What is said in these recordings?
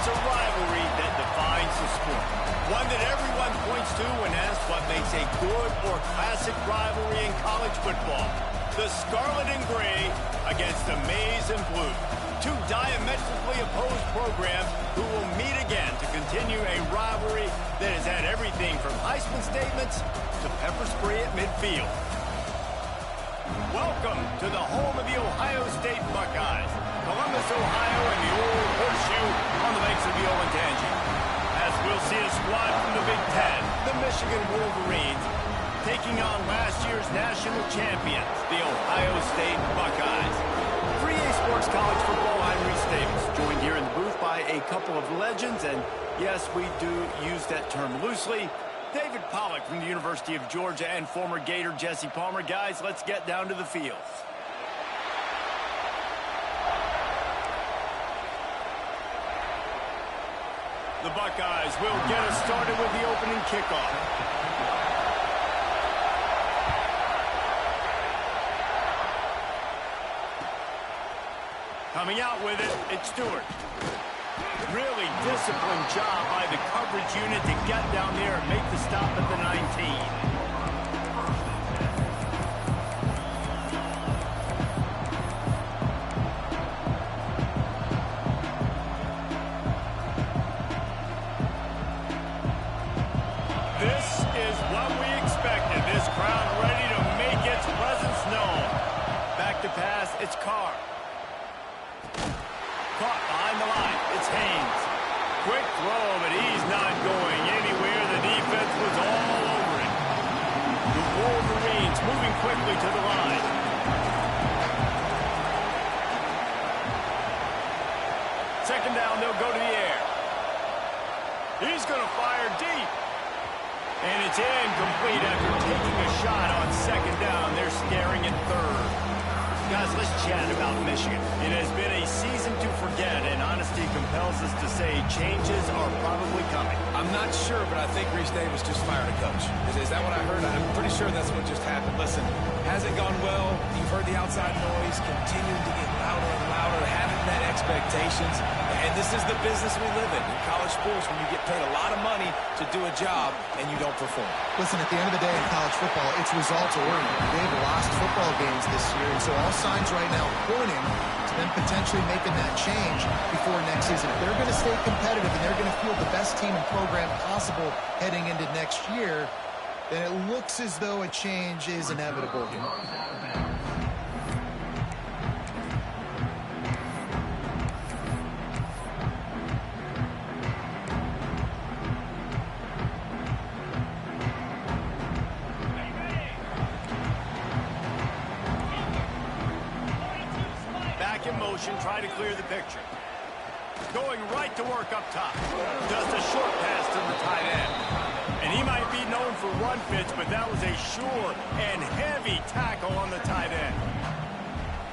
It's a rivalry that defines the sport. One that everyone points to when asked what makes a good or classic rivalry in college football. The Scarlet and Gray against the Maize and Blue. Two diametrically opposed programs who will meet again to continue a rivalry that has had everything from Heisman statements to pepper spray at midfield. Welcome to the home of the Ohio State Buckeyes. Columbus, Ohio, and the old horseshoe on the banks of the Olentangy. As we'll see a squad from the Big Ten, the Michigan Wolverines, taking on last year's national champions, the Ohio State Buckeyes. 3A Sports College Football, I'm Reese Davis, joined here in the booth by a couple of legends, and yes, we do use that term loosely. David Pollack from the University of Georgia and former Gator Jesse Palmer. Guys, let's get down to the field. The Buckeyes will get us started with the opening kickoff. Coming out with it, it's Stewart. Really disciplined job by the coverage unit to get down there and make the stop at the 19. This is what we expected. This crowd ready to make its presence known. Back to pass, it's Carr. Caught behind the line. It's Haynes. Quick throw, but he's not going anywhere. The defense was all over it. The Wolverines moving quickly to the line. Second down, they'll go to the air. He's going to fire deep. And it's incomplete after taking a shot on second down. They're staring at third. Guys, let's chat about Michigan. It has been a season to forget, and honesty compels us to say changes are probably coming. I'm not sure, but I think Reese Davis just fired a coach. Is that what I heard? I'm pretty sure that's what just happened. Listen, hasn't gone well. You've heard the outside noise continuing to get louder and louder, haven't met expectations. And this is the business we live in college sports, when you get paid a lot of money to do a job and you don't perform. Listen, at the end of the day in college football, it's results oriented. They've lost football games this year, and so all signs right now pointing to them potentially making that change before next season. If they're going to stay competitive and they're going to field the best team and program possible heading into next year, then it looks as though a change is inevitable here. Try to clear the picture. Going right to work up top. Does the short pass to the tight end. And he might be known for run fits, but that was a sure and heavy tackle on the tight end.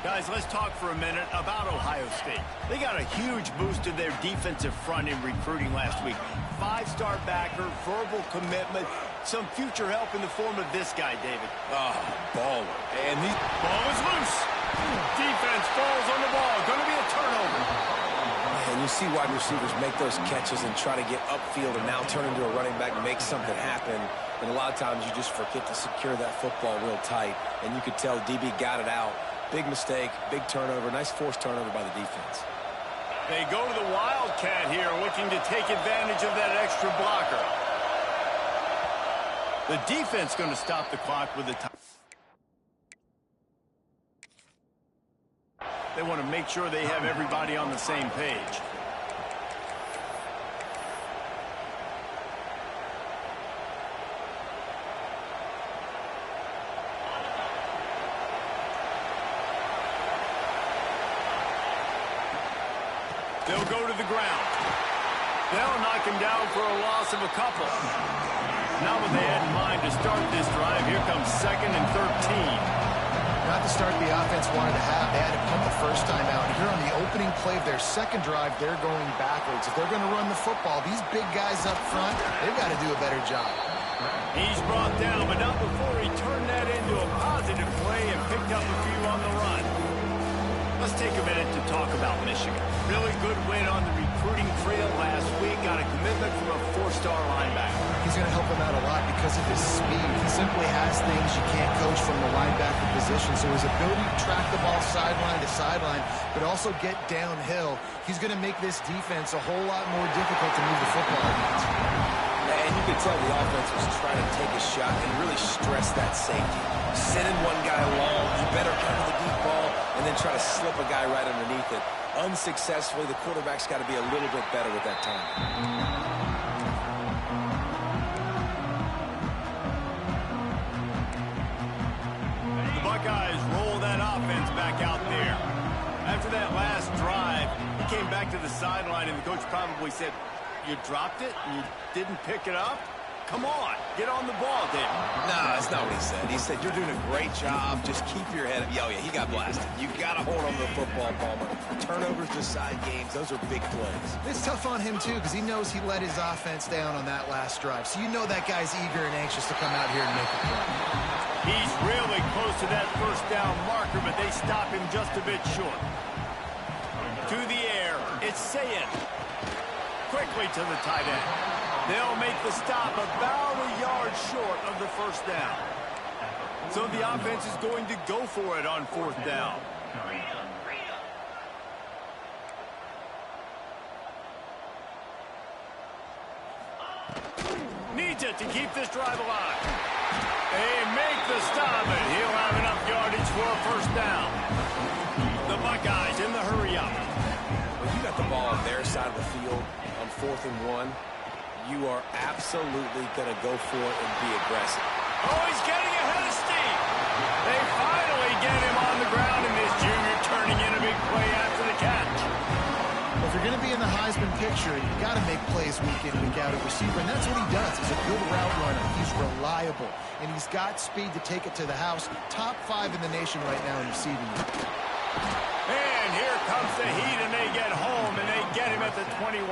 Guys, let's talk for a minute about Ohio State. They got a huge boost to their defensive front in recruiting last week. 5-star backer, verbal commitment, some future help in the form of this guy, David. Oh, baller. And the ball is loose. Defense falls on the ball. Going to be a turnover. And you see wide receivers make those catches and try to get upfield and now turn into a running back and make something happen. And a lot of times you just forget to secure that football real tight. And you could tell DB got it out. Big mistake, big turnover, nice forced turnover by the defense. They go to the Wildcat here, looking to take advantage of that extra blocker. The defense going to stop the clock with the time. They want to make sure they have everybody on the same page. They'll go to the ground. They'll knock him down for a loss of a couple. Not what they had in mind to start this drive. Here comes 2nd and 13. Not the start the offense wanted to have. They had to punt the first time out. Here on the opening play of their second drive, they're going backwards. If they're going to run the football, these big guys up front, they've got to do a better job. He's brought down, but not before he turned that into a positive play and picked up a few on the run. Let's take a minute to talk about Michigan. Really good win on the recruiting trail last week. Got a commitment from a four-star linebacker. He's going to help him out a lot because of his speed. He simply has things you can't coach from the linebacker position. So his ability to track the ball sideline to sideline, but also get downhill, he's going to make this defense a whole lot more difficult to move the football against. And you could tell the offense was trying to take a shot and really stress that safety. Sending one guy long, you better cover the deep ball, and then try to slip a guy right underneath it. Unsuccessfully, the quarterback's got to be a little bit better with that time. The Buckeyes roll that offense back out there. After that last drive, he came back to the sideline, and the coach probably said, "You dropped it? You didn't pick it up? Come on, get on the ball, David." No, that's not what he said. He said, "You're doing a great job. Just keep your head up." Oh, yeah, he got blasted. You got to hold on to the football, Palmer. Turnovers decide games. Those are big plays. It's tough on him, too, because he knows he let his offense down on that last drive. So you know that guy's eager and anxious to come out here and make a play. He's really close to that first down marker, but they stop him just a bit short. To the air, it's Sayin. Quickly to the tight end. They'll make the stop about a yard short of the first down. So the offense is going to go for it on fourth down. Needs it to keep this drive alive. They make the stop, and he'll have enough yardage for a first down. The Buckeyes in the hurry-up. When you got the ball on their side of the field on 4th and 1, you are absolutely going to go for it and be aggressive. Oh, he's getting ahead of Steve. They finally get him on the ground, and this junior turning in a big play after the catch. Well, if you're going to be in the Heisman picture, you've got to make plays week in, week out at receiver, and that's what he does. He's a good route runner. He's reliable, and he's got speed to take it to the house. Top 5 in the nation right now in receiving. And here comes the heat, and they get home, and they get him at the 21.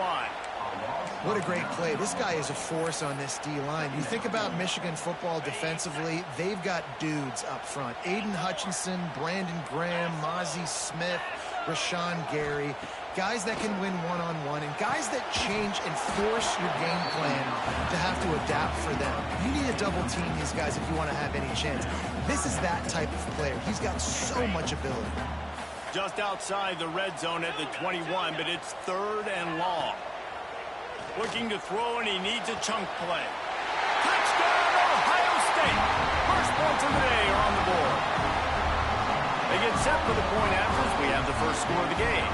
What a great play. This guy is a force on this D-line. You think about Michigan football defensively, they've got dudes up front. Aiden Hutchinson, Brandon Graham, Mozzie Smith, Rashawn Gary. Guys that can win one-on-one and guys that change and force your game plan to have to adapt for them. You need to double-team these guys if you want to have any chance. This is that type of player. He's got so much ability. Just outside the red zone at the 21, but it's 3rd and long. Looking to throw, and he needs a chunk play. Touchdown, Ohio State. First points of the day are on the board. They get set for the point after as we have the first score of the game.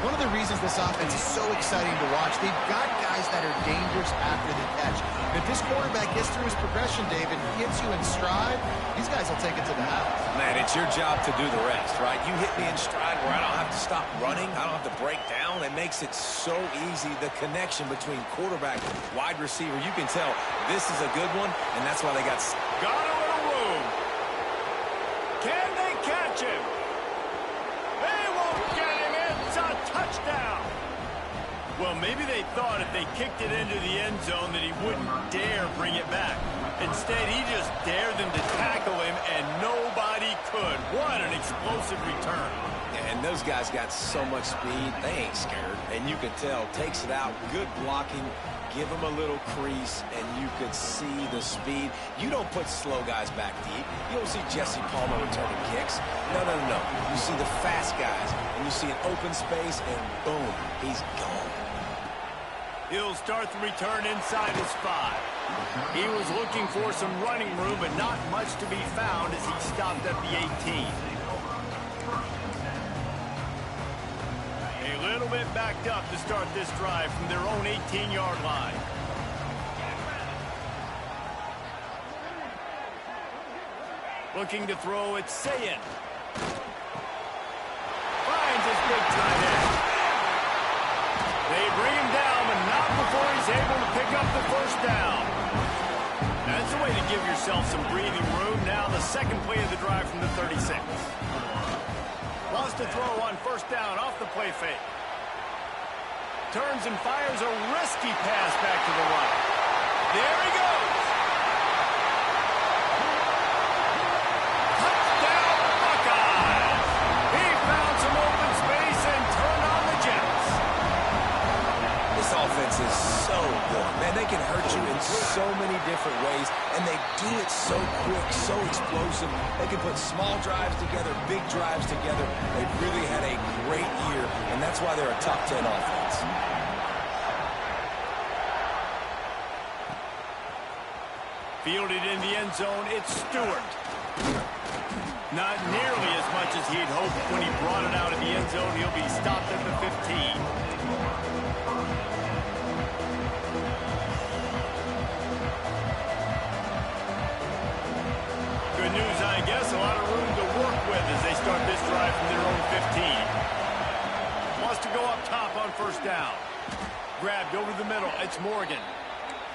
One of the reasons this offense is so exciting to watch, they've got guys that are dangerous after the catch. If this quarterback gets through his progression, David, gets you in stride, these guys will take it to the house. Man, it's your job to do the rest, right? You hit me in stride where I don't have to stop running. I don't have to break down. It makes it so easy. The connection between quarterback and wide receiver, you can tell this is a good one, and that's why they got a little room. Can they catch him? They won't get him. It's a touchdown. Well, maybe they thought if they kicked it into the end zone that he wouldn't dare bring it back. Instead, he just dared them to tackle him, and nobody could. What an explosive return. And those guys got so much speed, they ain't scared. And you could tell, takes it out, good blocking, give him a little crease, and you could see the speed. You don't put slow guys back deep. You don't see Jesse Palmer returning kicks. No, no, no, no. You see the fast guys, and you see an open space, and boom, he's gone. He'll start the return inside his 5. He was looking for some running room, but not much to be found as he stopped at the 18. A little bit backed up to start this drive from their own 18-yard line. Looking to throw, it's Sayin. Finds his big tight end. They bring him down, but not before he's able to pick up the first down. That's a way to give yourself some breathing room. Now the second play of the drive from the 36. Wants to throw on first down off the play fake. Turns and fires a risky pass back to the right. There he goes. Touchdown, Buckeyes. He found you in so many different ways, and they do it so quick, so explosive. They can put small drives together, big drives together. They've really had a great year, and that's why they're a top 10 offense. Fielded in the end zone, it's Stewart. Not nearly as much as he'd hoped when he brought it out of the end zone. He'll be stopped at the 15. Good news, I guess. A lot of room to work with as they start this drive from their own 15. Wants to go up top on first down. Grabbed over the middle. It's Morgan.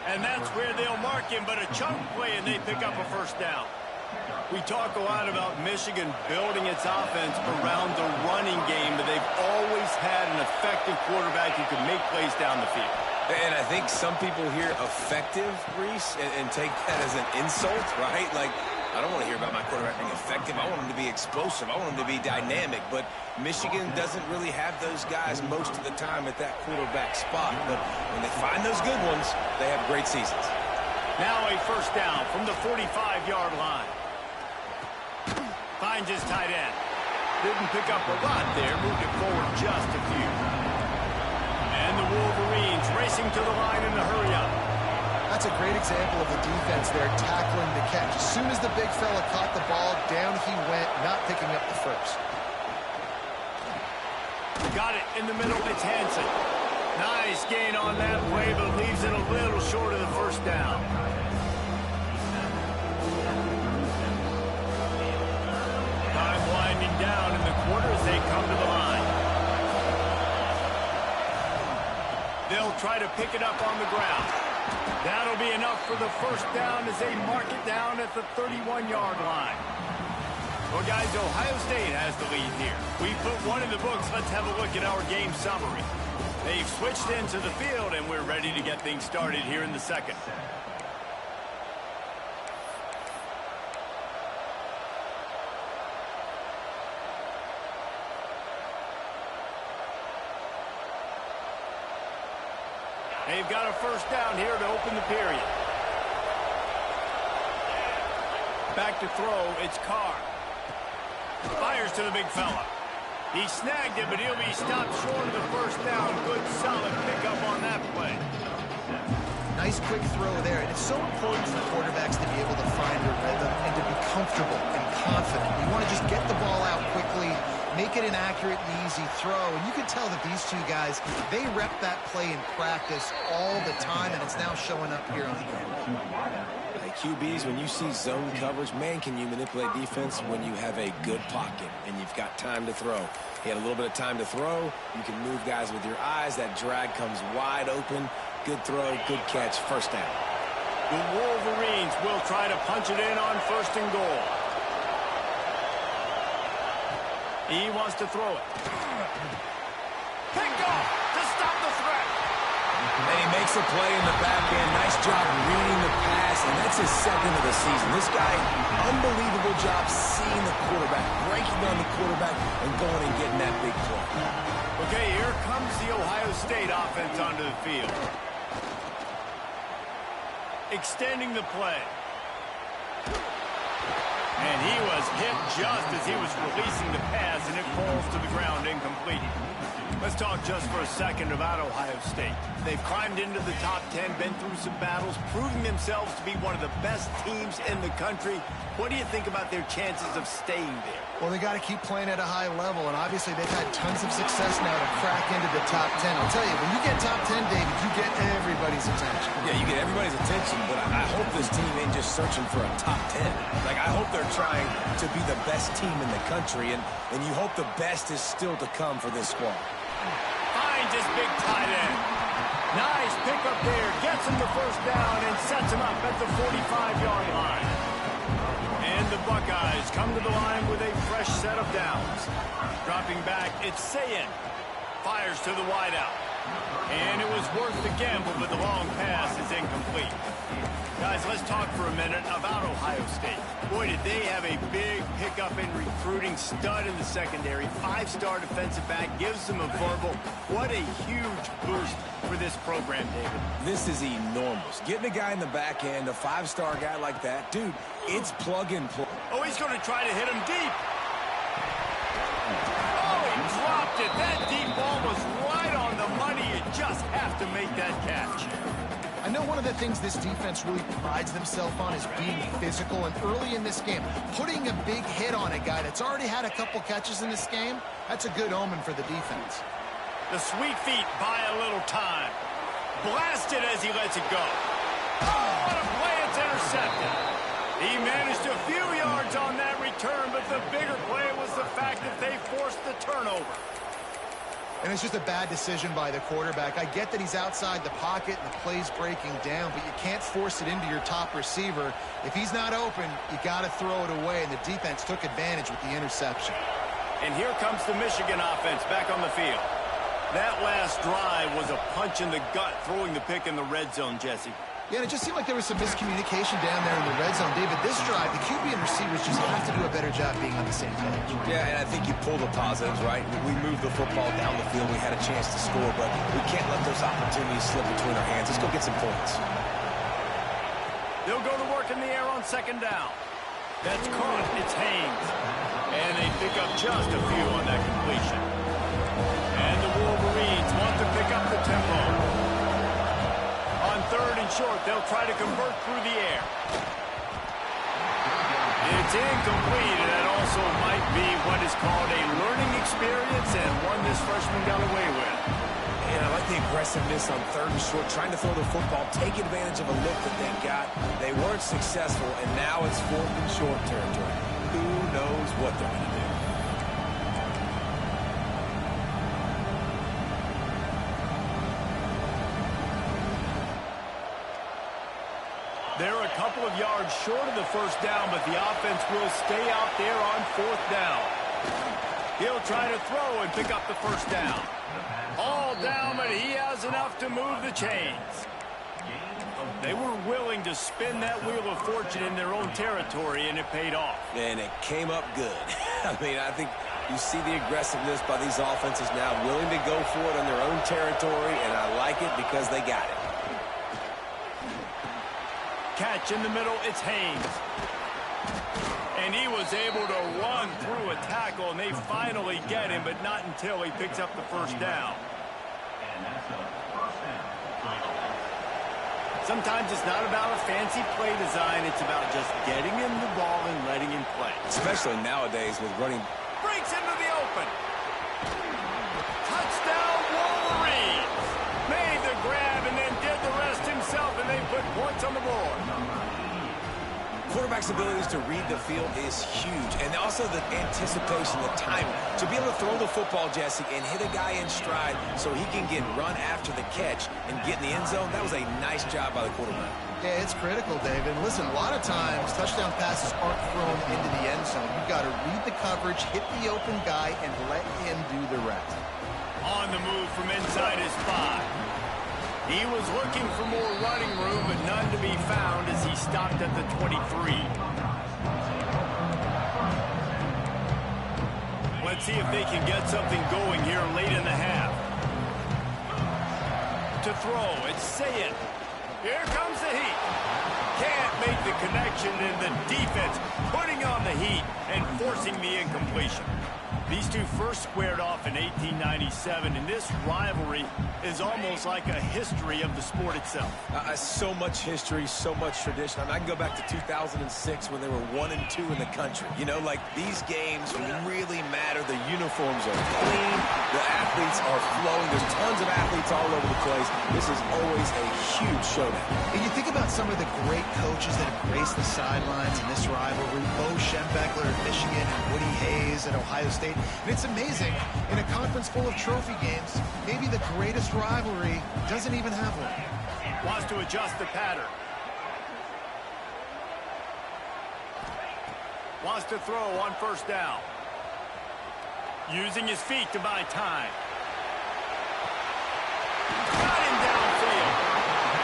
And that's where they'll mark him, but a chunk play, and they pick up a first down. We talk a lot about Michigan building its offense around the running game, but they've always had an effective quarterback who can make plays down the field. And I think some people hear effective, Reese, and take that as an insult, right? Like, I don't want to hear about my quarterback being effective. I want him to be explosive. I want him to be dynamic. But Michigan doesn't really have those guys most of the time at that quarterback spot. But when they find those good ones, they have great seasons. Now a first down from the 45-yard line. Finds his tight end. Didn't pick up a lot there. Moved it forward just a few. And the Wolverines racing to the line in the hurry-up. That's a great example of the defense there tackling the catch. As soon as the big fella caught the ball, down he went, not picking up the first. Got it in the middle. It's Hansen. Nice gain on that play, but leaves it a little short of the first down. Time winding down in the quarter as they come to the line. They'll try to pick it up on the ground. That'll be enough for the first down as they mark it down at the 31-yard line. Well, guys, Ohio State has the lead here. We put one in the books. Let's have a look at our game summary. They've switched into the field, and we're ready to get things started here in the second. They've got a first down here to open the period. Back to throw, it's Carr. Fires to the big fella. He snagged it, but he'll be stopped short of the first down. Good, solid pickup on that play. Nice quick throw there, and it's so important for quarterbacks to be able to find their rhythm and to be comfortable and confident. You want to just get the ball out quickly, make it an accurate and easy throw, and you can tell that these two guys, they rep that play in practice all the time, and it's now showing up here on the game. QBs, when you see zone coverage, man, can you manipulate defense when you have a good pocket and you've got time to throw. He had a little bit of time to throw. You can move guys with your eyes. That drag comes wide open. Good throw, good catch, first down. The Wolverines will try to punch it in on first and goal. He wants to throw it. Picked off to stop the threat. And he makes a play in the back end. Nice job reading the pass, and that's his second of the season. This guy, unbelievable job seeing the quarterback, breaking on the quarterback, and going and getting that big play. Okay, here comes the Ohio State offense onto the field. Extending the play. And he was hit just as he was releasing the pass, and it falls to the ground incomplete. Let's talk just for a second about Ohio State. They've climbed into the top 10, been through some battles, proving themselves to be one of the best teams in the country. What do you think about their chances of staying there? Well, they got to keep playing at a high level, and obviously they've had tons of success now to crack into the top 10. I'll tell you, when you get top 10, David, you get everybody's attention. Yeah, you get everybody's attention, but I hope this team ain't just searching for a top 10. Like, I hope they're trying to be the best team in the country, and you hope the best is still to come for this squad. Finds his big tight end. Nice pickup there. Gets him the first down and sets him up at the 45-yard line. And the Buckeyes come to the line with a fresh set of downs. Dropping back, it's Sayin. Fires to the wideout. And it was worth the gamble, but the long pass is incomplete. guys, let's talk for a minute about Ohio State. Boy, did they have a big pickup in recruiting. Stud in the secondary. 5-star defensive back. Gives them a verbal. What a huge boost for this program, David. This is enormous. Getting a guy in the back end, a 5-star guy like that, dude, it's plug and play. Oh, he's going to try to hit him deep. Oh, he dropped it. That deep ball was right on the money. You just have to make that catch. I know one of the things this defense really prides themselves on is being physical, and early in this game, putting a big hit on a guy that's already had a couple catches in this game, that's a good omen for the defense. The sweet feet buy a little time. Blasted as he lets it go. Oh, what a play, it's intercepted. He managed a few yards on that return, but the bigger play was the fact that they forced the turnover. And it's just a bad decision by the quarterback. I get that he's outside the pocket and the play's breaking down, but you can't force it into your top receiver. If he's not open, you got to throw it away, and the defense took advantage with the interception. And here comes the Michigan offense back on the field. That last drive was a punch in the gut, throwing the pick in the red zone, Jesse. Yeah, and it just seemed like there was some miscommunication down there in the red zone. David, this drive, the QB and receivers just have to do a better job being on the same page. Yeah, and I think you pull the positives, right? We moved the football down the field. We had a chance to score, but we can't let those opportunities slip between our hands. Let's go get some points. They'll go to work in the air on second down. That's caught. It's Haynes. And they pick up just a few on that completion. And the Wolverines want to pick up the tempo. On third and short, they'll try to convert through the air. It's incomplete, and that also might be what is called a learning experience, and one this freshman got away with. And I like the aggressiveness on third and short, trying to throw the football, take advantage of a look that they got. They weren't successful, and now it's fourth and short territory. Who knows what they're going to do? They're a couple of yards short of the first down, but the offense will stay out there on fourth down. He'll try to throw and pick up the first down. All down, but he has enough to move the chains. They were willing to spin that wheel of fortune in their own territory, and it paid off. And it came up good. I mean, I think you see the aggressiveness by these offenses now, willing to go for it in their own territory, and I like it because they got it. Catch in the middle, it's Haynes. And he was able to run through a tackle, and they finally get him, but not until he picks up the first down. Sometimes it's not about a fancy play design, it's about just getting him the ball and letting him play. Especially nowadays with running. Breaks into the open. Touchdown, Wolverines. Made the grab and then did the rest himself, and they put points on the board. Quarterback's abilities to read the field is huge, and also the anticipation, the timing. To be able to throw the football, Jesse, and hit a guy in stride so he can get run after the catch and get in the end zone, that was a nice job by the quarterback. Yeah, it's critical, David. Listen, a lot of times, touchdown passes aren't thrown into the end zone. You've got to read the coverage, hit the open guy, and let him do the rest. On the move from inside his 5. He was looking for more running room, but none to be found as he stopped at the 23. Let's see if they can get something going here late in the half. To throw, it's Sayet. Here comes the heat. Can't make the connection, and the defense putting on the heat and forcing the incompletion. These two first squared off in 1897, and this rivalry is almost like a history of the sport itself. So much history, so much tradition. I mean, I can go back to 2006 when they were 1-2 in the country. You know, like, these games really matter. The uniforms are clean. The athletes are flowing. There's tons of athletes all over the place. This is always a huge showdown. And you think about some of the great coaches that have graced the sidelines in this rivalry. Bo Schembechler at Michigan and Woody Hayes at Ohio State. And it's amazing, in a conference full of trophy games, maybe the greatest rivalry doesn't even have one. Wants to adjust the pattern. Wants to throw on first down. Using his feet to buy time. Got him downfield.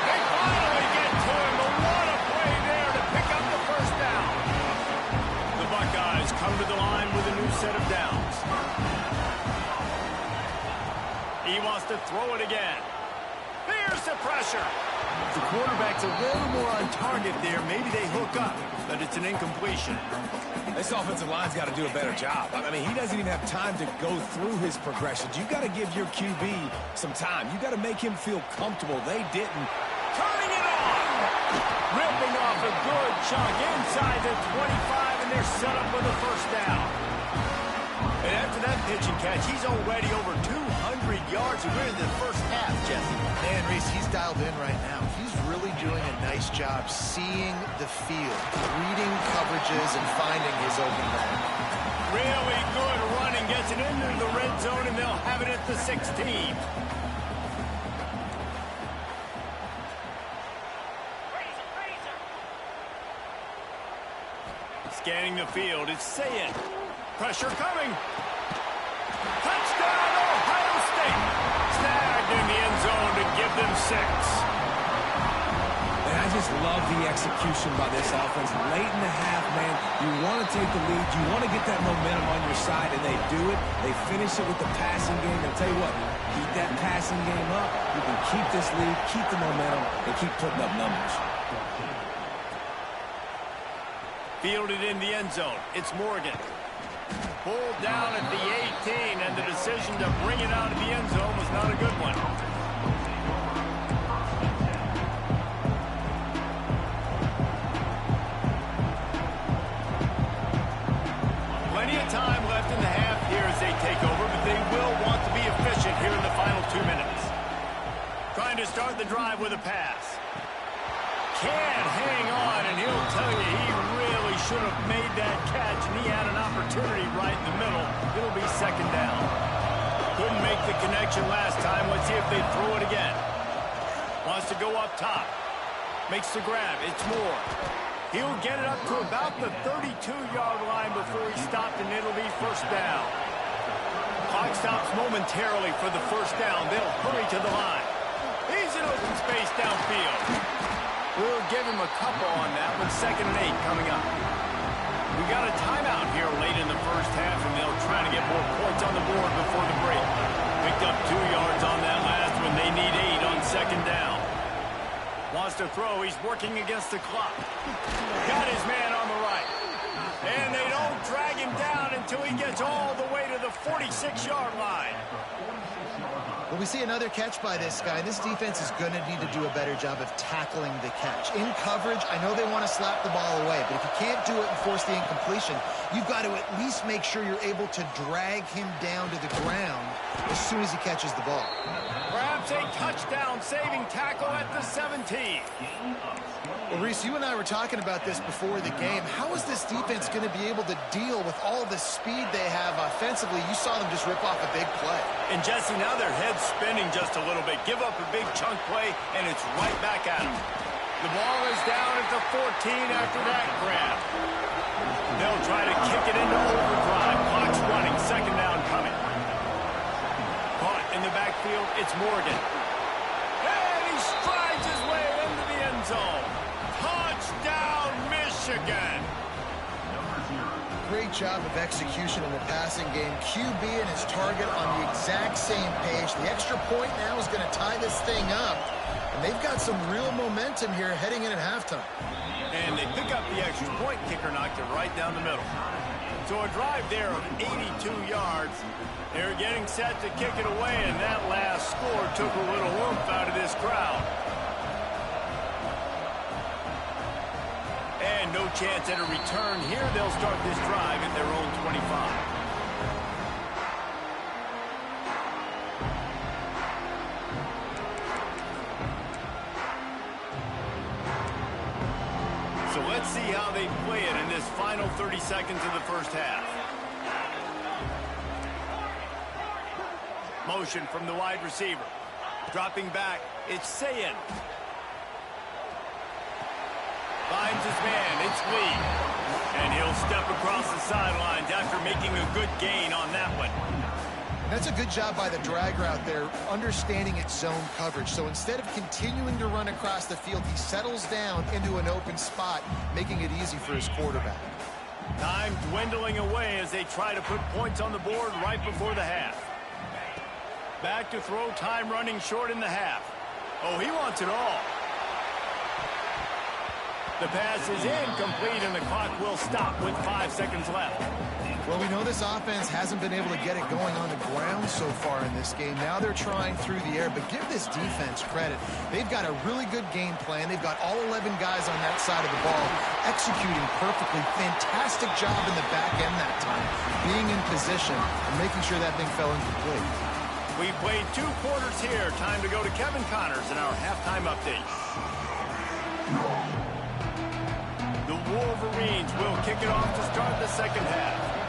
They finally get to him, but what a play pressure. The quarterback's a little more on target there. Maybe they hook up, but it's an incompletion. This offensive line's got to do a better job. I mean, he doesn't even have time to go through his progressions. You've got to give your QB some time. You've got to make him feel comfortable. They didn't. Turning it on! Ripping off a good chunk inside the 25, and they're set up with a first down. And after that pitch and catch, he's already over 200 yards. We're in the first half, Jesse. Man, Reese, he's dialed in right now. He's really doing a nice job seeing the field, reading coverages, and finding his open man. Really good running, gets it into the red zone, and they'll have it at the 16. Scanning the field, it's Sayin. Pressure coming. Touchdown, Ohio State. Snagged in the end zone to give them 6. And I just love the execution by this offense. Late in the half, man, you want to take the lead. You want to get that momentum on your side, and they do it. They finish it with the passing game. And I'll tell you what, keep that passing game up. You can keep this lead, keep the momentum, and keep putting up numbers. Fielded in the end zone. It's Morgan. Pulled down at the 18, and the decision to bring it out of the end zone was not a good one. Plenty of time left in the half here as they take over, but they will want to be efficient here in the final 2 minutes. Trying to start the drive with a pass. Can't hang on, and he'll tell you he really should have made that catch, and he had an opportunity right in the middle. It'll be second down. Couldn't make the connection last time. Let's see if they throw it again. Wants to go up top. Makes the grab. It's Moore. He'll get it up to about the 32-yard line before he stopped, and it'll be first down. Clock stops momentarily for the first down. They'll hurry to the line. He's in open space downfield. We'll give him a couple on that one. 2nd and 8 coming up. We got a timeout here late in the first half, and they'll try to get more points on the board before the break. Picked up 2 yards on that last one. They need 8 on second down. Wants to throw. He's working against the clock. Got his man on the right. And they don't drag him down until he gets all the way to the 46-yard line. Well, we see another catch by this guy. This defense is going to need to do a better job of tackling the catch. In coverage, I know they want to slap the ball away, but if you can't do it and force the incompletion, you've got to at least make sure you're able to drag him down to the ground as soon as he catches the ball. Perhaps a touchdown-saving tackle at the 17. Well, Reese, you and I were talking about this before the game. How is this defense going to be able to deal with all the speed they have offensively? You saw them just rip off a big play. And, Jesse, now their head's spinning just a little bit. Give up a big chunk play, and it's right back at them. The ball is down at the 14 after that grab. They'll try to kick it into overdrive. Clock's running. Second down coming. Caught in the backfield. It's Morgan. And he strides his way into the end zone. Touchdown, Michigan. Great job of execution in the passing game. QB and his target on the exact same page. The extra point now is going to tie this thing up. And they've got some real momentum here heading in at halftime. And they pick up the extra point. Kicker knocked it right down the middle. So a drive there of 82 yards. They're getting set to kick it away, and that last score took a little oomph out of this crowd. And no chance at a return here. They'll start this drive at their own 25. So let's see how they play it in this final 30 seconds of the first half. Motion from the wide receiver. Dropping back, it's Sayin. Finds his man, it's Lee. And he'll step across the sidelines after making a good gain on that one. And that's a good job by the drag route there, understanding its zone coverage. So instead of continuing to run across the field, he settles down into an open spot, making it easy for his quarterback. Time dwindling away as they try to put points on the board right before the half. Back to throw, time running short in the half. Oh, he wants it all. The pass is incomplete, and the clock will stop with 5 seconds left. Well, we know this offense hasn't been able to get it going on the ground so far in this game. Now they're trying through the air, but give this defense credit. They've got a really good game plan. They've got all 11 guys on that side of the ball executing perfectly. Fantastic job in the back end that time, being in position and making sure that thing fell incomplete. We played 2 quarters here. Time to go to Kevin Connors in our halftime update. The Wolverines will kick it off to start the second half.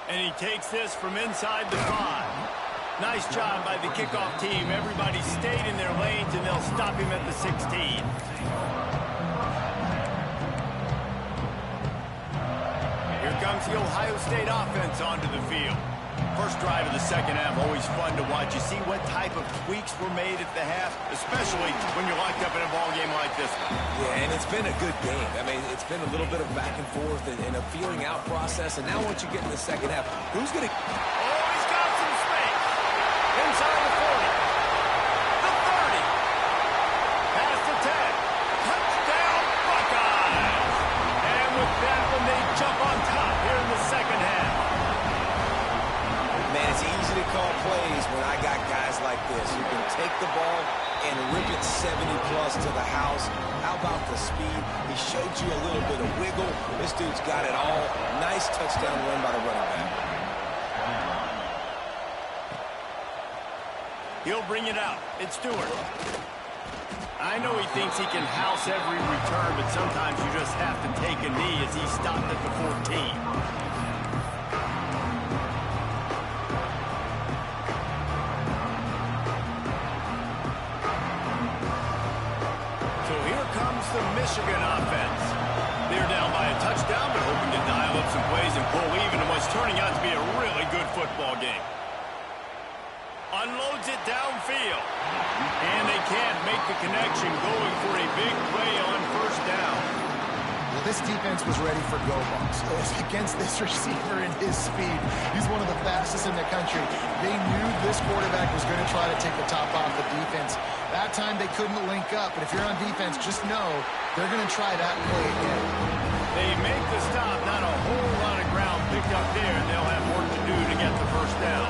And he takes this from inside the 5. Nice job by the kickoff team. Everybody stayed in their lanes, and they'll stop him at the 16. Here comes the Ohio State offense onto the field. First drive of the second half, always fun to watch. You see what type of tweaks were made at the half, especially when you're locked up in a ball game like this one. Yeah, and it's been a good game. I mean, it's been a little bit of back and forth and a feeling out process. And now once you get in the second half, who's going to... Oh, he's got some space. Inside the 40. The 30. Past the 10. Touchdown, Buckeyes. And with that one, they jump on top here in the second half. Man, it's easy to call plays when I got guys like this. You can take the ball and rip it 70-plus to the house. How about the speed? He showed you a little bit of wiggle. This dude's got it all. Nice touchdown run by the running back. He'll bring it out. It's Stewart. I know he thinks he can house every return, but sometimes you just have to take a knee as he stopped at the 14. The Michigan offense. They're down by a touchdown, but hoping to dial up some plays and pull even in what's turning out to be a really good football game. Unloads it downfield. And they can't make the connection, going for a big play on first down. Well, this defense was ready for go Bucks. Against this receiver and his speed, he's one of the fastest in the country. They knew this quarterback was going to try to take the top off the defense. That time they couldn't link up, but if you're on defense, just know they're going to try that play again. They make the stop, not a whole lot of ground picked up there, and they'll have work to do to get the first down.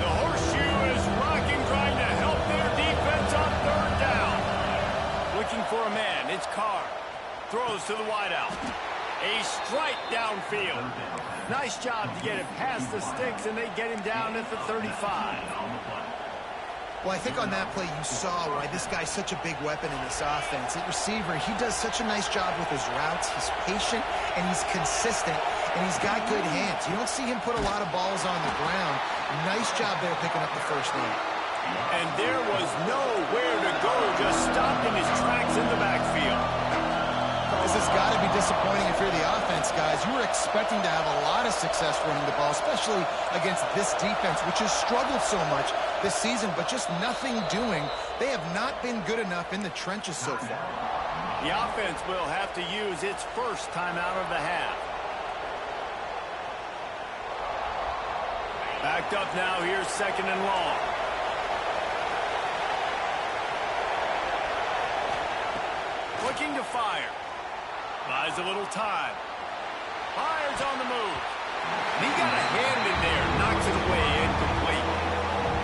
The horseshoe is rocking, trying to help their defense on third down. Looking for a man, it's Carr. Throws to the wideout. A strike downfield. Nice job to get it past the sticks, and they get him down at the 35. Well, I think on that play you saw why this guy's such a big weapon in this offense. At receiver, he does such a nice job with his routes. He's patient, and he's consistent, and he's got good hands. You don't see him put a lot of balls on the ground. Nice job there picking up the first down. And there was nowhere to go, just stopped in his tracks in the backfield. This has got to be disappointing if you're the offense, guys. You were expecting to have a lot of success running the ball, especially against this defense, which has struggled so much this season, but just nothing doing. They have not been good enough in the trenches so far. The offense will have to use its first timeout of the half. Backed up now, here's second and long. Looking to fire. Buys a little time. Fires on the move. He got a hand in there. Knocks it away. Incomplete.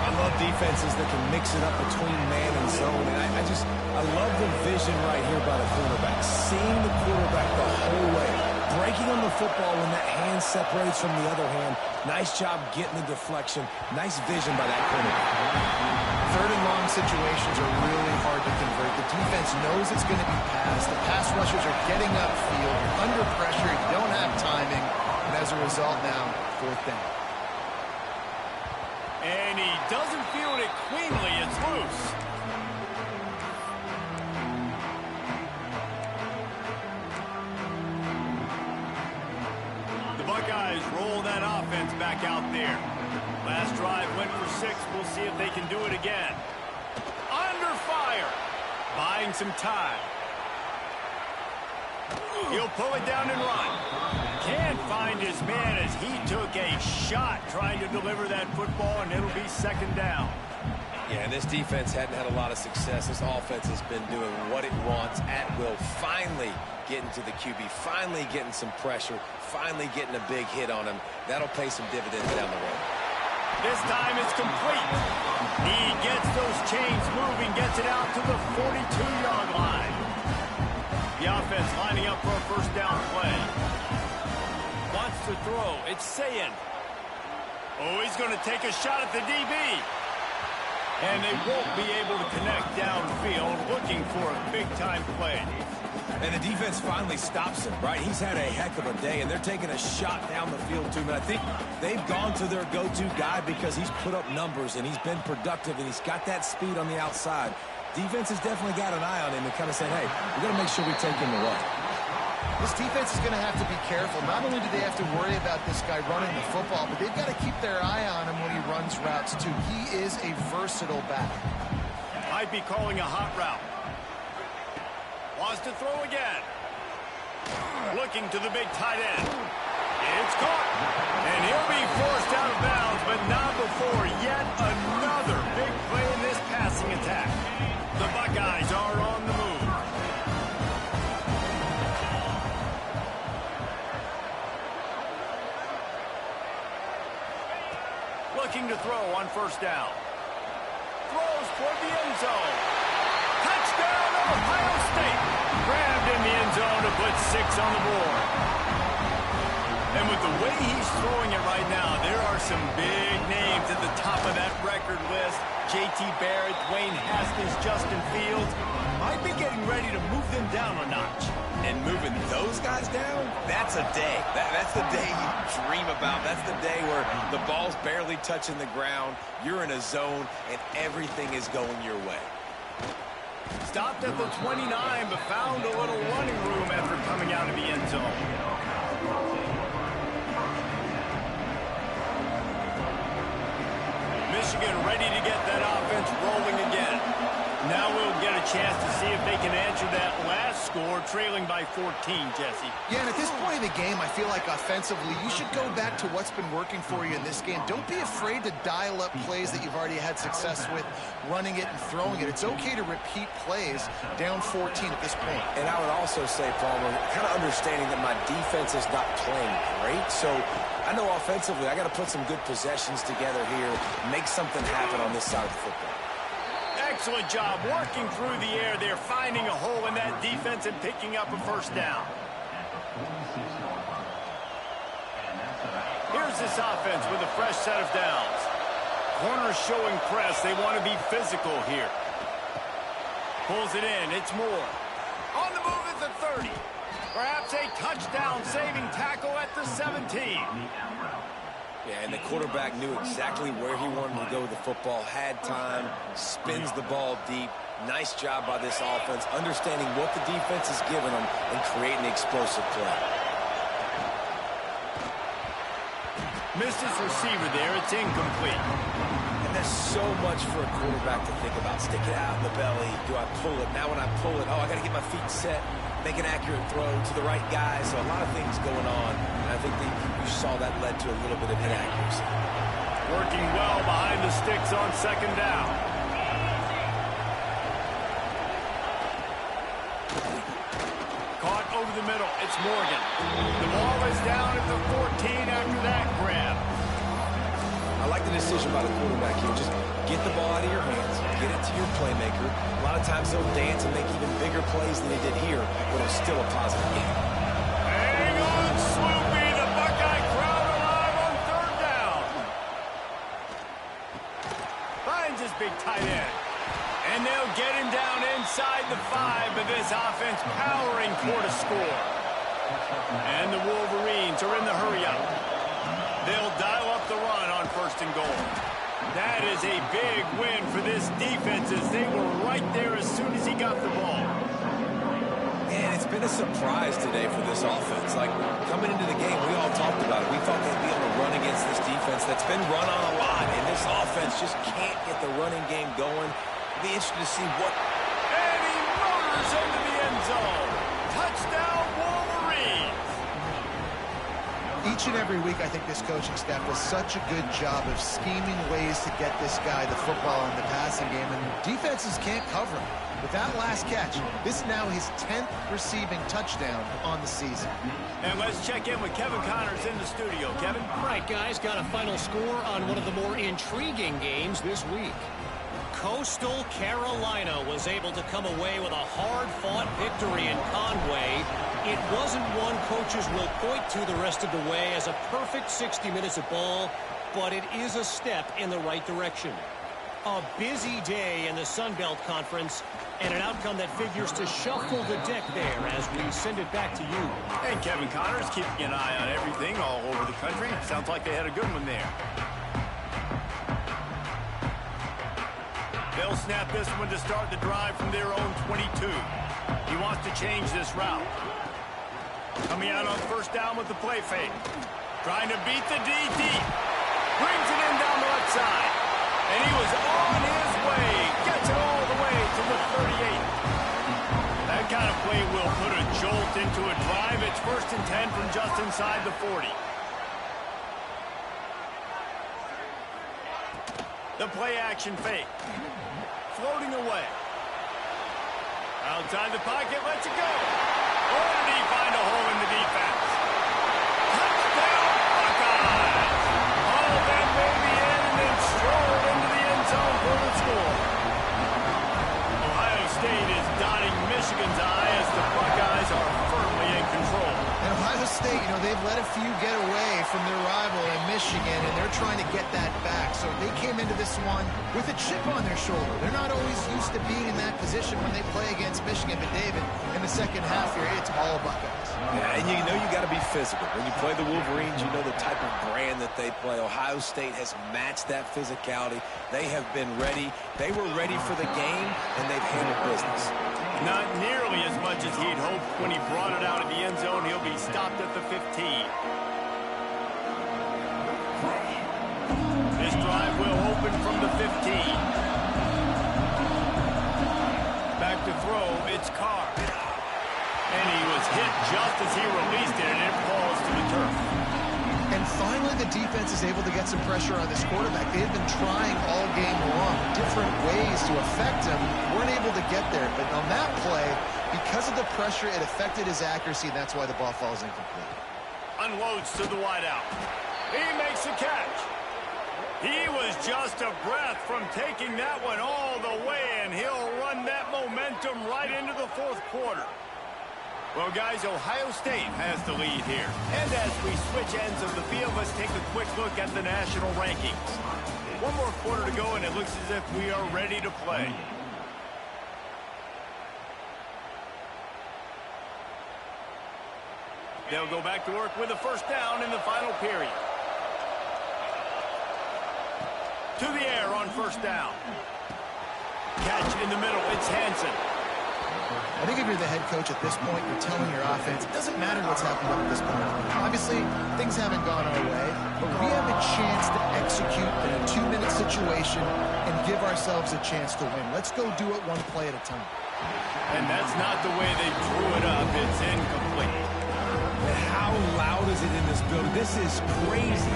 I love defenses that can mix it up between man and zone. And I love the vision right here by the quarterback. Seeing the quarterback the whole way. Breaking on the football when that hand separates from the other hand. Nice job getting the deflection. Nice vision by that quarterback. Third and long situations are really hard to convert. The defense knows it's going to be passed. The pass rushers are getting upfield. You're under pressure. You don't have timing. And as a result now, fourth down. And he doesn't field it cleanly. It's loose. The Buckeyes roll that offense back out there. Last drive went for 6. We'll see if they can do it again. Under fire. Buying some time. He'll pull it down and run. Can't find his man as he took a shot trying to deliver that football, and it'll be second down. Yeah, and this defense hadn't had a lot of success. This offense has been doing what it wants at will. Finally getting to the QB, finally getting some pressure, finally getting a big hit on him. That'll pay some dividends down the road. This time it's complete. He gets those chains moving, gets it out to the 42-yard line. The offense lining up for a first down play. Wants to throw. It's Sayin. Oh, he's going to take a shot at the DB. And they won't be able to connect downfield, looking for a big-time play. And the defense finally stops him, right? He's had a heck of a day, and they're taking a shot down the field to him. And I think they've gone to their go-to guy because he's put up numbers, and he's been productive, and he's got that speed on the outside. Defense has definitely got an eye on him and kind of saying, hey, we've got to make sure we take him away. This defense is going to have to be careful. Not only do they have to worry about this guy running the football, but they've got to keep their eye on him when he runs routes, too. He is a versatile back. Might be calling a hot route. Wants to throw again. Looking to the big tight end. It's caught. And he'll be forced out of bounds, but not before yet another big play in this passing attack. The Buckeyes are on the move. Looking to throw on first down. Throws toward the end zone. Touchdown, Ohio State. Grabbed in the end zone to put 6 on the board. And with the way he's throwing it right now, there are some big names at the top of that record list. J.T. Barrett, Dwayne Haskins, Justin Fields. Might be getting ready to move them down a notch. And moving those guys down, that's a day. That's the day you dream about. That's the day where the ball's barely touching the ground, you're in a zone, and everything is going your way. Stopped at the 29, but found a little running room after coming out of the end zone. Michigan ready to get that offense rolling again. Now we'll get a chance to see if they can answer that last score, trailing by 14, Jesse. Yeah, and at this point in the game, I feel like offensively, you should go back to what's been working for you in this game. Don't be afraid to dial up plays that you've already had success with, running it and throwing it. It's okay to repeat plays down 14 at this point. And I would also say, Palmer, kind of understanding that my defense is not playing great, so I know offensively I got to put some good possessions together here, make something happen on this side of the football. Excellent job working through the air there, finding a hole in that defense and picking up a first down. Here's this offense with a fresh set of downs. Corners showing press. They want to be physical here. Pulls it in. It's Moore. On the move at the 30. Perhaps a touchdown-saving tackle at the 17. Yeah, and the quarterback knew exactly where he wanted to go with the football, had time, spins the ball deep. Nice job by this offense, understanding what the defense is giving them and creating the explosive play. Missed his receiver there. It's incomplete. And there's so much for a quarterback to think about. Stick it out in the belly. Do I pull it? Now when I pull it, I got to get my feet set, make an accurate throw to the right guy. So a lot of things going on. And I think you saw that led to a little bit of inaccuracy. Working well behind the sticks on second down. Caught over the middle. It's Morgan. The ball is down at the 14 after that grab. I like the decision by the quarterback here. Just get the ball out of your hands, get it to your playmaker. A lot of times they'll dance and make even bigger plays than they did here, but it's still a positive game. Hang on, Swoopy. The Buckeye crowd alive on third down. Finds his big tight end. And they'll get him down inside the 5, but this offense powering toward a score. And the Wolverines are in the hurry-up. They'll dial up the run on first and goal. That is a big win for this defense as they were right there as soon as he got the ball. And it's been a surprise today for this offense. Like, coming into the game, we all talked about it. We thought they'd be able to run against this defense that's been run on a lot, and this offense just can't get the running game going. Be interested to see what... And he motors into the end zone. Touchdown, Wolverines! Each and every week, I think this coaching staff does such a good job of scheming ways to get this guy the football in the passing game, and defenses can't cover him. With that last catch, this is now his 10th receiving touchdown on the season. And let's check in with Kevin Connors in the studio. Kevin? All right, guys, got a final score on one of the more intriguing games this week. Coastal Carolina was able to come away with a hard-fought victory in Conway. It wasn't one coaches will point to the rest of the way as a perfect 60 minutes of ball, but it is a step in the right direction. A busy day in the Sun Belt Conference, and an outcome that figures to shuffle the deck there as we send it back to you. And Kevin Connors keeping an eye on everything all over the country. Sounds like they had a good one there. They'll snap this one to start the drive from their own 22. He wants to change this route. Coming out on first down with the play fake. Trying to beat the D deep. Brings it in down the left side. And he was on his way. Gets it all the way to the 38. That kind of play will put a jolt into a drive. It's 1st and 10 from just inside the 40. The play action fake. Floating away. Outside the pocket, lets it go. Or did he find a hole in the defense? Touchdown, Buckeyes! All that baby in and then strolled into the end zone for the score. Ohio State is dotting Michigan's eye as the Buckeyes are firmly in control. And Ohio State, they've let a few get away from their rival in Michigan, and they're trying to get that back. So they came into this one with a chip on their shoulder. They're not always used to being in that position when they play against Michigan. But David, in the second half here, it's all Buckeyes. Yeah, and you got to be physical. When you play the Wolverines, you know the type of brand that they play. Ohio State has matched that physicality. They have been ready. They were ready for the game, and they've handled business. Not nearly as much as he'd hoped when he brought it out of the end zone. He'll be stopped at the 15. This drive will open from the 15. Back to throw, it's Carr. And he was hit just as he released it, and it falls to the turf. And finally, the defense is able to get some pressure on this quarterback. They've been trying all game long, different ways to affect him. Weren't able to get there. But on that play, because of the pressure, it affected his accuracy, and that's why the ball falls incomplete. Unloads to the wideout. He makes a catch. He was just a breath from taking that one all the way, and he'll run that momentum right into the fourth quarter. Well, guys, Ohio State has the lead here. And as we switch ends of the field, let's take a quick look at the national rankings. One more quarter to go, and it looks as if we are ready to play. They'll go back to work with a first down in the final period. To the air on first down. Catch in the middle, it's Hansen. I think if you're the head coach at this point, you're telling your offense, it doesn't matter what's happened up at this point. Obviously, things haven't gone our way, but we have a chance to execute in a 2-minute situation and give ourselves a chance to win. Let's go do it one play at a time. And that's not the way they drew it up. It's incomplete. And how loud is it in this building? This is crazy.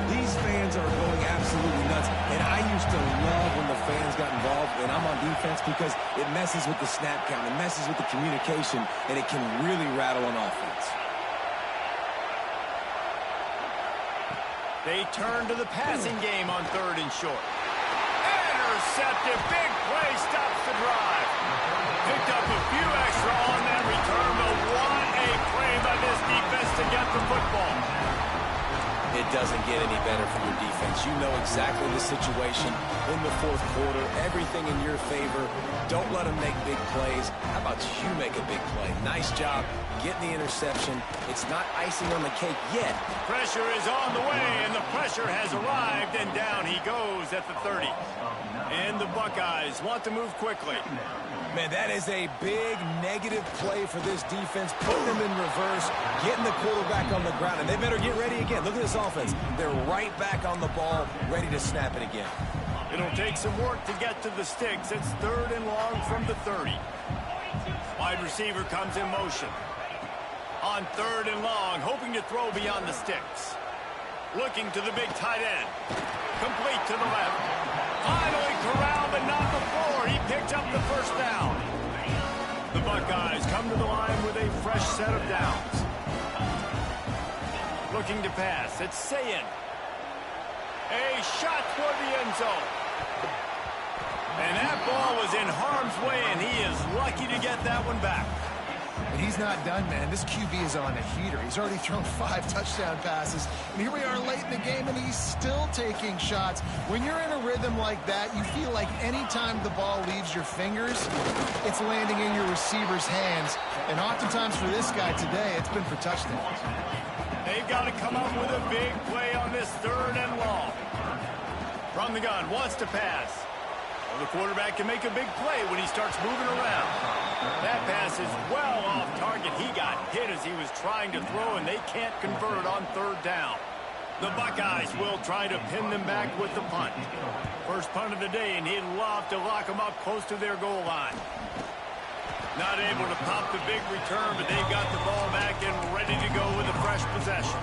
These fans are going absolutely nuts. And I used to love when the fans got involved, and I'm on defense, because it messes with the snap count. It messes with the communication, and it can really rattle an offense. They turn to the passing game on 3rd and short. Intercepted. Big play stops the drive. Picked up a few extra on that return, but what a play by this defense to get the football. It doesn't get any better from your defense. You know exactly the situation in the fourth quarter. Everything in your favor. Don't let them make big plays. How about you make a big play? Nice job getting the interception. It's not icing on the cake yet. Pressure is on the way, and the pressure has arrived, and down he goes at the 30. And the Buckeyes want to move quickly. Man, that is a big negative play for this defense. Putting them in reverse, getting the quarterback on the ground, and they better get ready again. Look at this offense. They're right back on the ball, ready to snap it again. It'll take some work to get to the sticks. It's 3rd and long from the 30. Wide receiver comes in motion. On 3rd and long, hoping to throw beyond the sticks. Looking to the big tight end. Complete to the left. Finally corralled, but not before. He picked up the first down. The Buckeyes come to the line with a fresh set of downs. Looking to pass. It's Sayin. A shot toward the end zone. And that ball was in harm's way, and he is lucky to get that one back. And he's not done, man. This QB is on a heater. He's already thrown 5 touchdown passes. And here we are late in the game, and he's still taking shots. When you're in a rhythm like that, you feel like any time the ball leaves your fingers, it's landing in your receiver's hands. And oftentimes for this guy today, it's been for touchdowns. They've got to come up with a big play on this 3rd and long. From the gun, wants to pass. Well, the quarterback can make a big play when he starts moving around. That pass is well off target. He got hit as he was trying to throw, and they can't convert on 3rd down. The Buckeyes will try to pin them back with the punt. First punt of the day, and he'd love to lock them up close to their goal line. Not able to pop the big return, but they've got the ball back and ready to go with a fresh possession.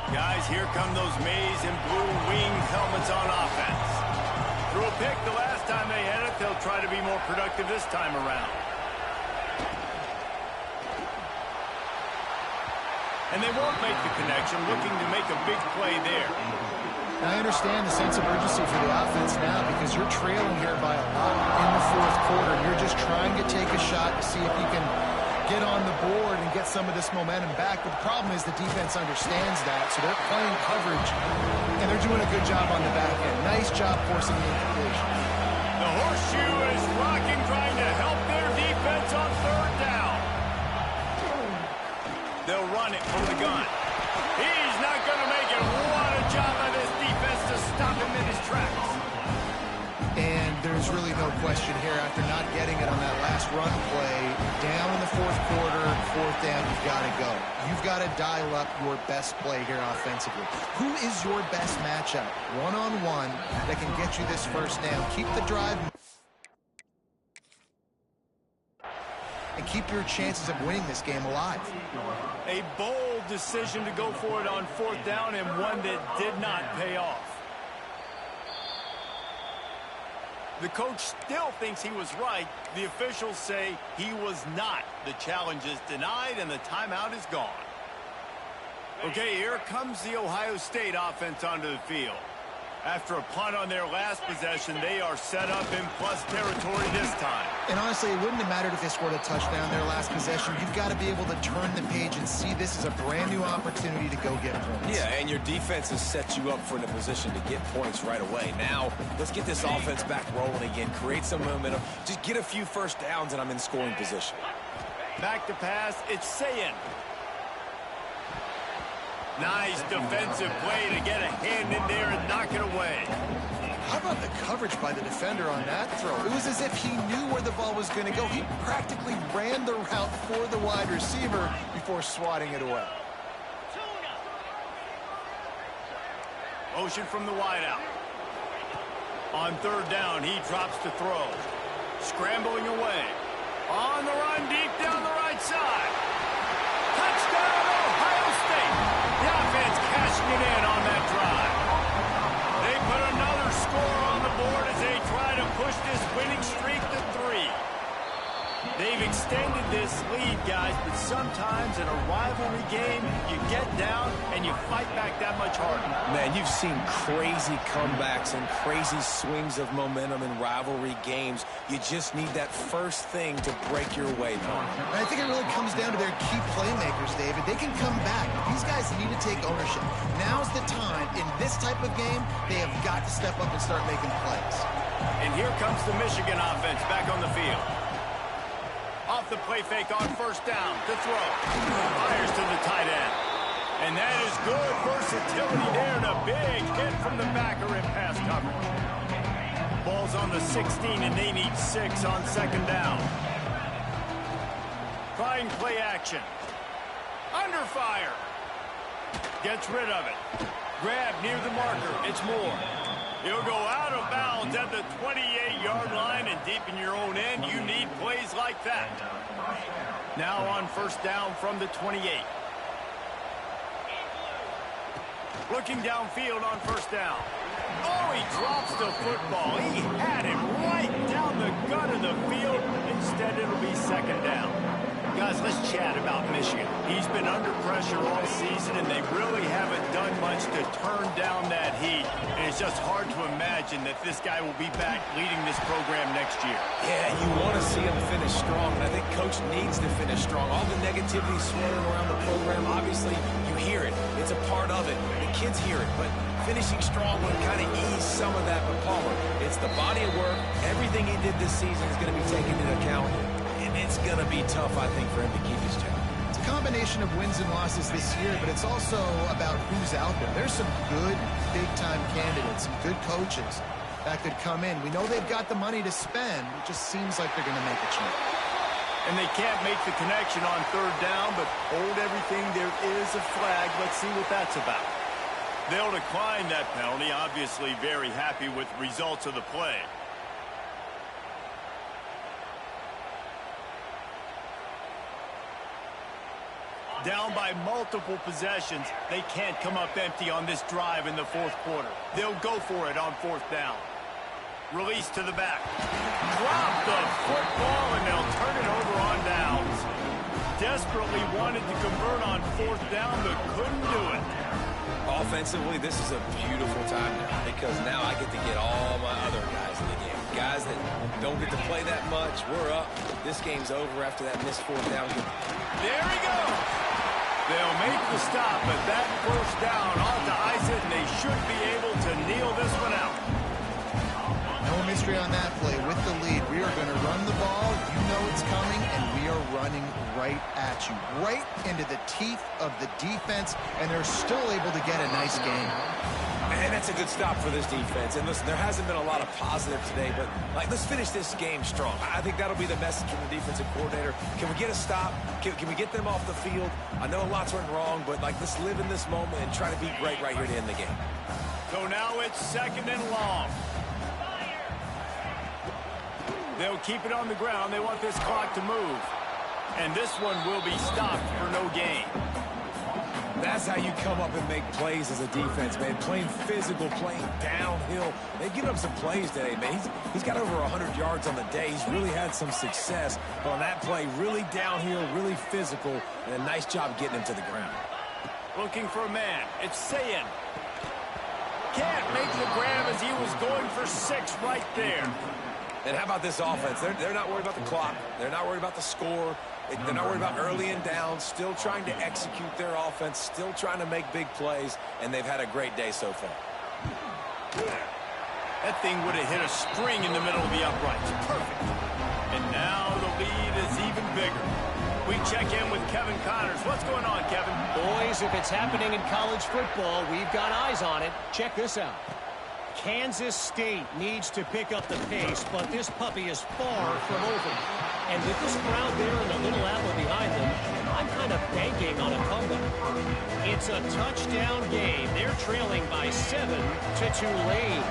Guys, here come those maize and blue winged helmets on offense. Threw a pick the last time they had it. They'll try to be more productive this time around. And they won't make the connection, looking to make a big play there. Now, I understand the sense of urgency for the offense now because you're trailing here by a lot in the 4th quarter. You're just trying to take a shot to see if you can get on the board and get some of this momentum back. But the problem is the defense understands that, so they're playing coverage, and they're doing a good job on the back end. Nice job forcing the incompletion. The horseshoe is rocking, trying to help their defense on 3rd down. They'll run it from the gun. He's not going to make it. What a job by this defense to stop him in his tracks. And there's really no question here after not getting it on that last run play. Down in the 4th quarter, 4th down, you've got to go. You've got to dial up your best play here offensively. Who is your best matchup, one-on-one, that can get you this first down? Keep the drive and keep your chances of winning this game alive. A bold decision to go for it on 4th down, and one that did not pay off. The coach still thinks he was right. The officials say he was not. The challenge is denied, and the timeout is gone. Okay, here comes the Ohio State offense onto the field. After a punt on their last possession, they are set up in plus territory this time. And honestly, it wouldn't have mattered if they scored a touchdown their last possession. You've got to be able to turn the page and see this as a brand new opportunity to go get points. Yeah, and your defense has set you up for in a position to get points right away. Now, let's get this offense back rolling again, create some momentum, just get a few first downs, and I'm in scoring position. Back to pass, it's Sayin. Nice defensive play to get a hand in there and knock it away. How about the coverage by the defender on that throw? It was as if he knew where the ball was going to go. He practically ran the route for the wide receiver before swatting it away. Motion from the wideout. On 3rd down, he drops to throw. Scrambling away. On the run, deep down the right side. Touchdown, Ohio State. The offense cashing it in on that drive. They put another score on the board as they try to push this winning streak to 3. They've extended this lead, guys, but sometimes in a rivalry game, you get down and you fight back that much harder. Man, you've seen crazy comebacks and crazy swings of momentum in rivalry games. You just need that first thing to break your way, Tom. I think it really comes down to their key playmakers, David. They can come back. These guys need to take ownership. Now's the time. In this type of game, they have got to step up and start making plays. And here comes the Michigan offense back on the field. Off the play fake on 1st down to throw. Fires to the tight end. And that is good versatility there, and a big hit from the backer in pass coverage. Ball's on the 16, and they need 6 on 2nd down. Trying play action. Under fire. Gets rid of it. Grab near the marker. It's Moore. You'll go out of bounds at the 28-yard line, and deep in your own end, you need plays like that. Now on first down from the 28. Looking downfield on first down. Oh, he drops the football. He had him right down the gut of the field. Instead, it'll be second down. Guys, let's chat about Michigan. He's been under pressure all season, and they really haven't done much to turn down that heat. And it's just hard to imagine that this guy will be back leading this program next year. Yeah, you want to see him finish strong, and I think Coach needs to finish strong. All the negativity swirling around the program, obviously, you hear it. It's a part of it. The kids hear it, but finishing strong would kind of ease some of that. But Palmer, it's the body of work. Everything he did this season is going to be taken into account. And it's going to be tough, I think, for him to keep his job. It's a combination of wins and losses this year, but it's also about who's out there. There's some good big-time candidates, some good coaches that could come in. We know they've got the money to spend. It just seems like they're going to make a change. And they can't make the connection on third down, but hold everything. There is a flag. Let's see what that's about. They'll decline that penalty, obviously very happy with the results of the play. Down by multiple possessions, they can't come up empty on this drive in the fourth quarter. They'll go for it on fourth down. Release to the back. Drop the football, and they'll turn it over on downs. Desperately wanted to convert on fourth down, but couldn't do it. Offensively, this is a beautiful time now because now I get to get all my other guys in the game. Guys that don't get to play that much, we're up. This game's over after that missed fourth down. There he goes. They'll make the stop, but that first down ought to ice it, and they should be able to kneel this one out. No mystery on that play. With the lead, we are going to run the ball. You know it's coming, and we are running right at you, right into the teeth of the defense, and they're still able to get a nice game. And that's a good stop for this defense. And listen, there hasn't been a lot of positive today, but let's finish this game strong. I think that'll be the message from the defensive coordinator. Can we get a stop? Can we get them off the field? I know lots went wrong, but let's live in this moment and try to be great right here to end the game. So now it's second and long. They'll keep it on the ground. They want this clock to move. And this one will be stopped for no gain. That's how you come up and make plays as a defense, man. Playing physical, playing downhill. They've given up some plays today, man. He's got over 100 yards on the day. He's really had some success. But on that play, really downhill, really physical, and a nice job getting him to the ground. Looking for a man. It's Sayin. Can't make the grab as he was going for 6 right there. And how about this offense? They're not worried about the clock. They're not worried about the score. They're not worried about early and down. Still trying to execute their offense. Still trying to make big plays. And they've had a great day so far. That thing would have hit a string in the middle of the uprights. Perfect. And now the lead is even bigger. We check in with Kevin Connors. What's going on, Kevin? Boys, if it's happening in college football, we've got eyes on it. Check this out. Kansas State needs to pick up the pace, but this puppy is far from over. And with this crowd there and the little apple behind them, I'm kind of banking on a comeback. It's a touchdown game. They're trailing by 7 to Tulane.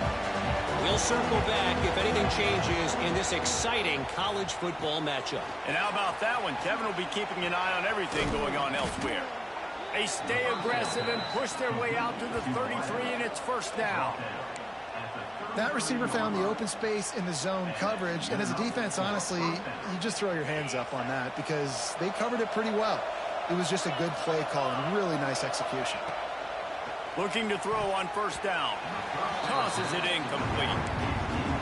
We'll circle back if anything changes in this exciting college football matchup. And how about that one? Kevin will be keeping an eye on everything going on elsewhere. They stay aggressive and push their way out to the 33, and it's first down. That receiver found the open space in the zone coverage, and as a defense, honestly, you just throw your hands up on that because they covered it pretty well. It was just a good play call and really nice execution. Looking to throw on first down. Tosses it incomplete.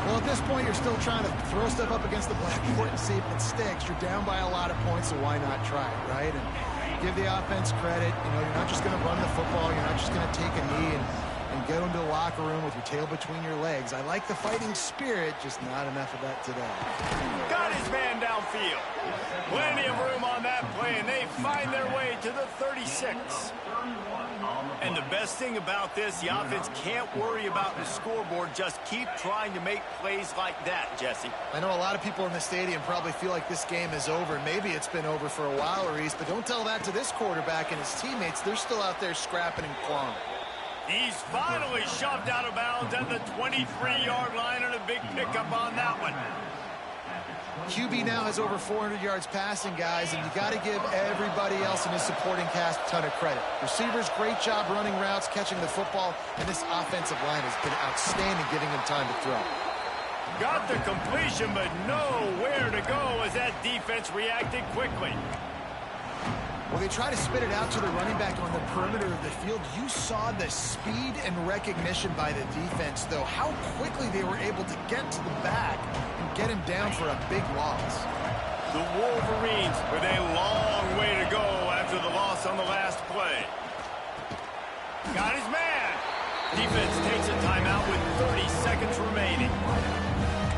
Well, at this point, you're still trying to throw stuff up against the blackboard and see if it sticks. You're down by a lot of points, so why not try it, right? And give the offense credit. You know, you're not just going to run the football. You're not just going to take a knee and go into the locker room with your tail between your legs. I like the fighting spirit, just not enough of that today. Got his man downfield. Plenty of room on that play, and they find their way to the 36. And the best thing about this, the offense can't worry about the scoreboard. Just keep trying to make plays like that, Jesse. I know a lot of people in the stadium probably feel like this game is over. Maybe it's been over for a while, Reese, but don't tell that to this quarterback and his teammates. They're still out there scrapping and clawing. He's finally shoved out of bounds at the 23-yard line, and a big pickup on that one. QB now has over 400 yards passing, guys, and you got to give everybody else in his supporting cast a ton of credit. Receivers, great job running routes, catching the football, and this offensive line has been outstanding giving him time to throw. Got the completion, but nowhere to go as that defense reacted quickly. Well, they try to spit it out to the running back on the perimeter of the field. You saw the speed and recognition by the defense, though, how quickly they were able to get to the back and get him down for a big loss. The Wolverines with a long way to go after the loss on the last play. Got his man. Defense takes a timeout with 30 seconds remaining.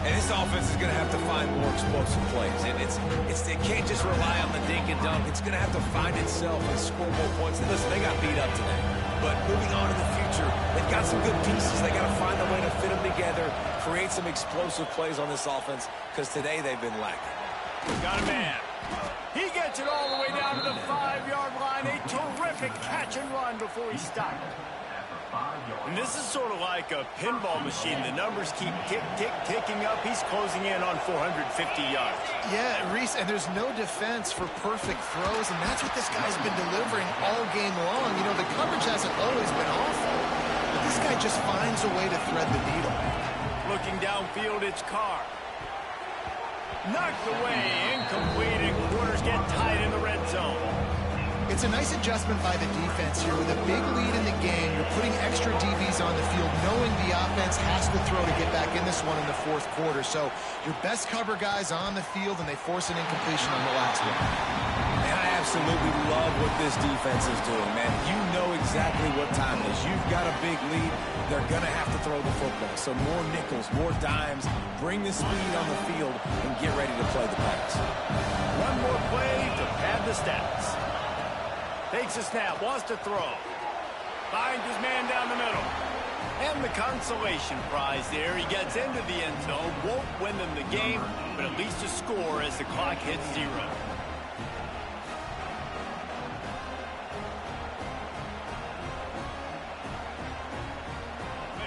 And this offense is going to have to find more explosive plays. And it can't just rely on the dink and dunk. It's going to have to find itself and score more points. And listen, they got beat up today. But moving on in the future, they've got some good pieces. They got to find a way to fit them together, create some explosive plays on this offense, because today they've been lacking. Got a man. He gets it all the way down to the 5-yard line. A terrific catch and run before he stopped. And this is sort of like a pinball machine. The numbers keep ticking up. He's closing in on 450 yards. Yeah, Reese, and there's no defense for perfect throws, and that's what this guy's been delivering all game long. You know, the coverage hasn't always been awful, but this guy just finds a way to thread the needle. Looking downfield, it's Carr. Knocked away, incomplete, and quarters get tied in the red zone. It's a nice adjustment by the defense here. With a big lead in the game, you're putting extra DBs on the field, knowing the offense has to throw to get back in this one in the fourth quarter. So your best cover guys on the field, and they force an incompletion on the last one. And I absolutely love what this defense is doing, man. You know exactly what time it is. You've got a big lead. They're going to have to throw the football. So more nickels, more dimes, bring the speed on the field, and get ready to play the pass. One more play to pad the stats. Takes a snap, wants to throw. Finds his man down the middle. And the consolation prize there. He gets into the end zone. Won't win them the game, but at least a score as the clock hits 0.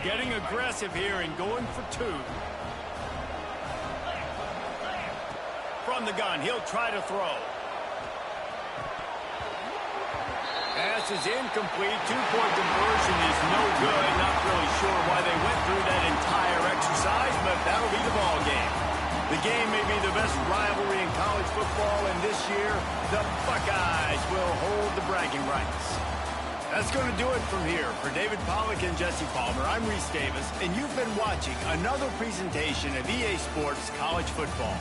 Getting aggressive here and going for 2. From the gun, he'll try to throw. Pass is incomplete. 2-point conversion is no good. Not really sure why they went through that entire exercise, but that'll be the ball game. The game may be the best rivalry in college football, and this year, the Buckeyes will hold the bragging rights. That's going to do it from here. For David Pollack and Jesse Palmer, I'm Reese Davis, and you've been watching another presentation of EA Sports College Football.